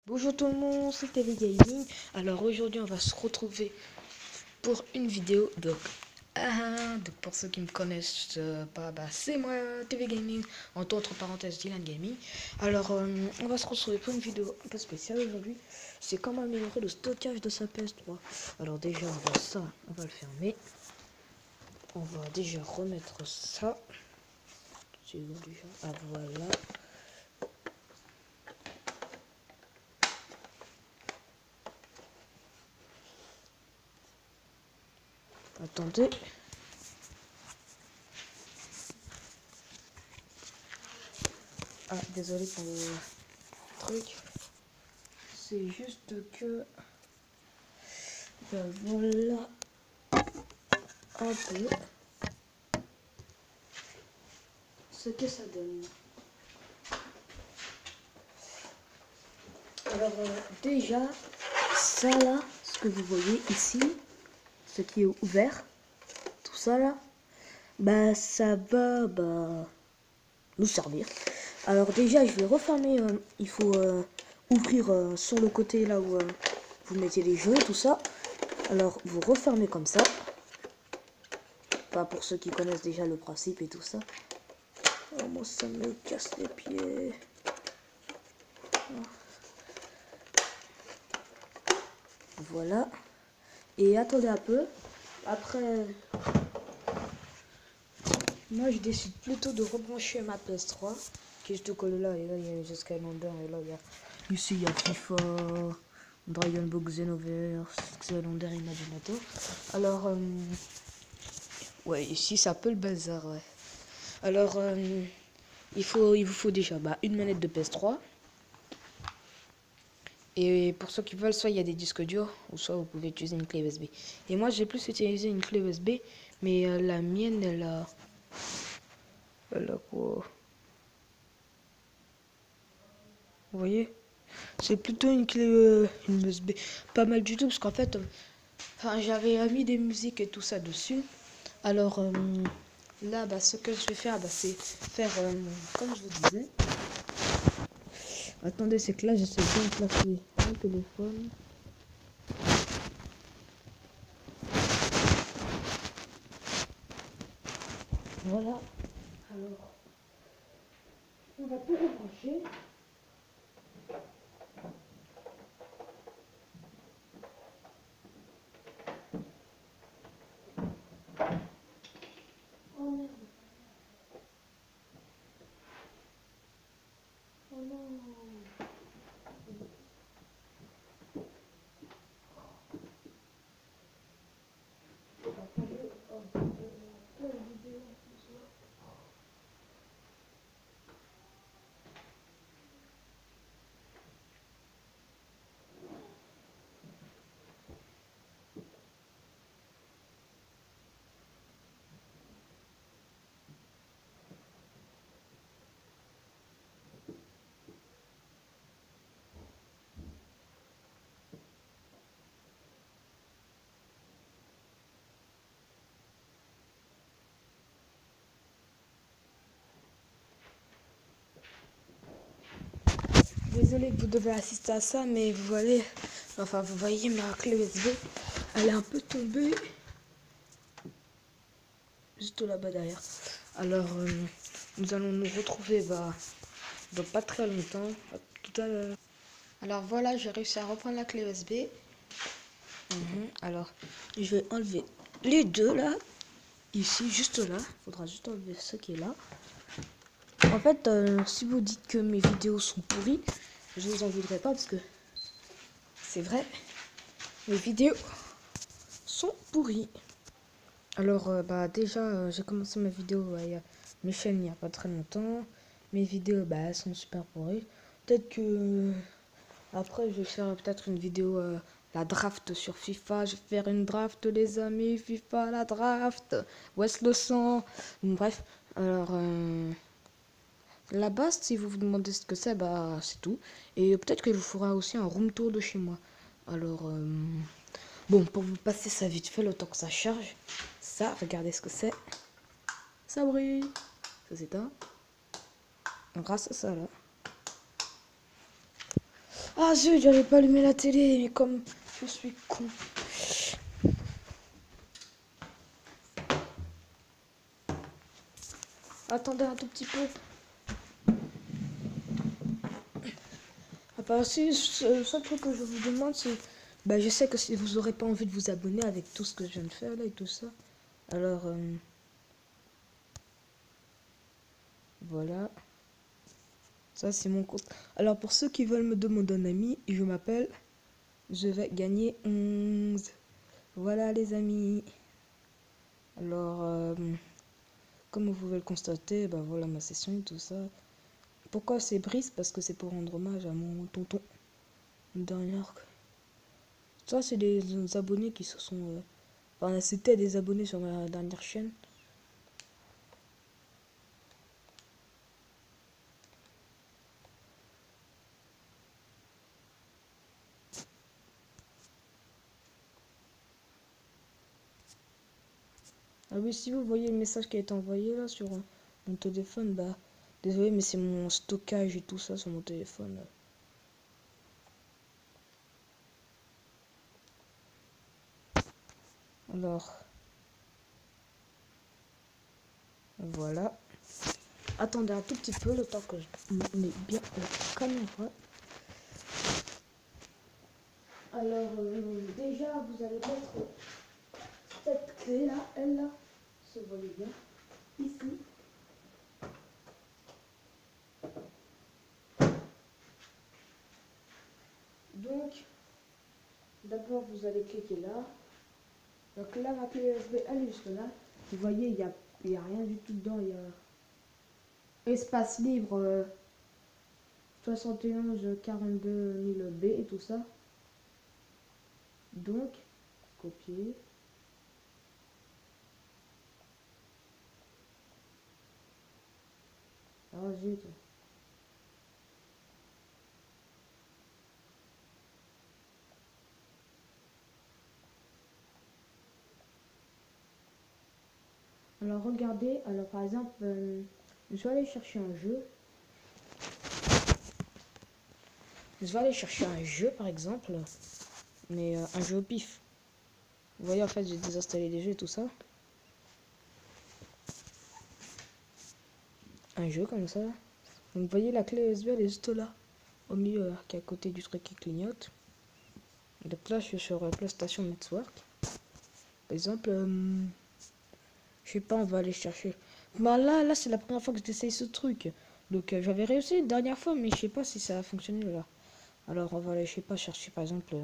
Bonjour tout le monde, c'est TV Gaming. Alors aujourd'hui on va se retrouver pour une vidéo. Donc pour ceux qui me connaissent pas, c'est moi TV Gaming, entre parenthèses Dylan Gaming. Alors on va se retrouver pour une vidéo un peu spéciale aujourd'hui. C'est comment améliorer le stockage de sa PS3. Alors déjà on va le fermer. On va déjà remettre ça. C'est bon déjà. Ah voilà. Attendez. Ah, désolé pour le truc. C'est juste que... Ben voilà. Un peu. Ce que ça donne. Alors déjà, ça là, ce que vous voyez ici, ce qui est ouvert, tout ça là, bah ça va nous servir. Alors déjà je vais refermer, il faut ouvrir sur le côté là où vous mettez les jeux, tout ça. Alors vous refermez comme ça. Pas pour ceux qui connaissent déjà le principe et tout ça. Oh, moi ça me casse les pieds. Voilà. Et attendez un peu. Après, moi je décide plutôt de rebrancher ma PS3 qui est juste collée là. Et là il y a les Skylander. Et là il y a ici il y a FIFA, Dragon Ball Xenoverse, Skylander Imaginator. Alors ouais, ici c'est un peu le bazar, ouais. Alors il vous faut déjà une manette de PS3. Et pour ceux qui veulent, soit il y a des disques durs, ou soit vous pouvez utiliser une clé USB. Et moi, j'ai plus utilisé une clé USB, mais la mienne, elle a quoi? Vous voyez? C'est plutôt une clé une USB. Pas mal du tout, parce qu'en fait, j'avais mis des musiques et tout ça dessus. Alors là, ce que je vais faire, c'est faire, comme je vous disais. Attendez, c'est que là, j'essaie de bien placer mon téléphone. Voilà. Alors, on va tout rebrancher. Oh merde. Oh non. Désolé que vous devez assister à ça, mais vous voyez, vous voyez ma clé USB, elle est un peu tombée juste là-bas derrière. Alors, nous allons nous retrouver dans pas très longtemps, tout à l'heure. Alors voilà, j'ai réussi à reprendre la clé USB. Alors, je vais enlever les deux là, ici, juste là. Il faudra juste enlever ce qui est là. En fait, si vous dites que mes vidéos sont pourries, je vous en voudrais pas parce que c'est vrai, mes vidéos sont pourries. Alors, déjà, j'ai commencé ma vidéo mes chaînes il n'y a pas très longtemps. Mes vidéos, elles sont super pourries. Peut-être que après, je vais faire peut-être une vidéo la draft sur FIFA. Je vais faire une draft, les amis. FIFA, la draft. West le sang. Bref, alors la base, si vous vous demandez ce que c'est, c'est tout. Et peut-être que je vous ferai aussi un room tour de chez moi. Alors, bon, pour vous passer ça vite fait, le temps que ça charge. Ça, regardez ce que c'est. Ça brille. Ça s'éteint. Grâce à ça, là. Ah zut, j'avais pas allumé la télé, mais comme je suis con. Attendez un tout petit peu. Ah bah si, le seul truc que je vous demande, c'est... Bah je sais que si vous aurez pas envie de vous abonner avec tout ce que je viens de faire là et tout ça. Alors, voilà. Ça c'est mon compte. Alors pour ceux qui veulent me demander un ami, je m'appelle... Je vais gagner 11. Voilà les amis. Alors, comme vous pouvez le constater, bah voilà ma session et tout ça. Pourquoi c'est Brice? Parce que c'est pour rendre hommage à mon tonton. Dernière. Ça c'est des abonnés qui se sont... Enfin c'était des abonnés sur ma dernière chaîne. Ah oui, si vous voyez le message qui a été envoyé là sur mon téléphone, bah désolé mais c'est mon stockage et tout ça sur mon téléphone. Alors, voilà. Attendez un tout petit peu le temps que je mets bien la caméra. Alors, déjà, vous allez mettre cette clé là, elle là, se voyez bien, ici. Donc, d'abord, vous allez cliquer là. Donc là, ma clé USB, elle est juste là. Vous voyez, il y a rien du tout dedans. Il y a espace libre 71 42 000 B et tout ça. Donc, copier. Ah, zut. Alors, regardez. Alors, par exemple, je vais aller chercher un jeu. Je vais aller chercher un jeu, par exemple. Mais un jeu au pif. Vous voyez, en fait, j'ai désinstallé les jeux et tout ça. Un jeu comme ça. Donc, vous voyez, la clé USB, elle est juste là. Au milieu, qui est à côté du truc qui clignote. Donc là, je suis sur PlayStation Network. Par exemple, je sais pas, on va aller chercher. Bah là c'est la première fois que j'essaye ce truc. Donc j'avais réussi une dernière fois, mais je sais pas si ça a fonctionné là. Alors on va aller, je sais pas, chercher par exemple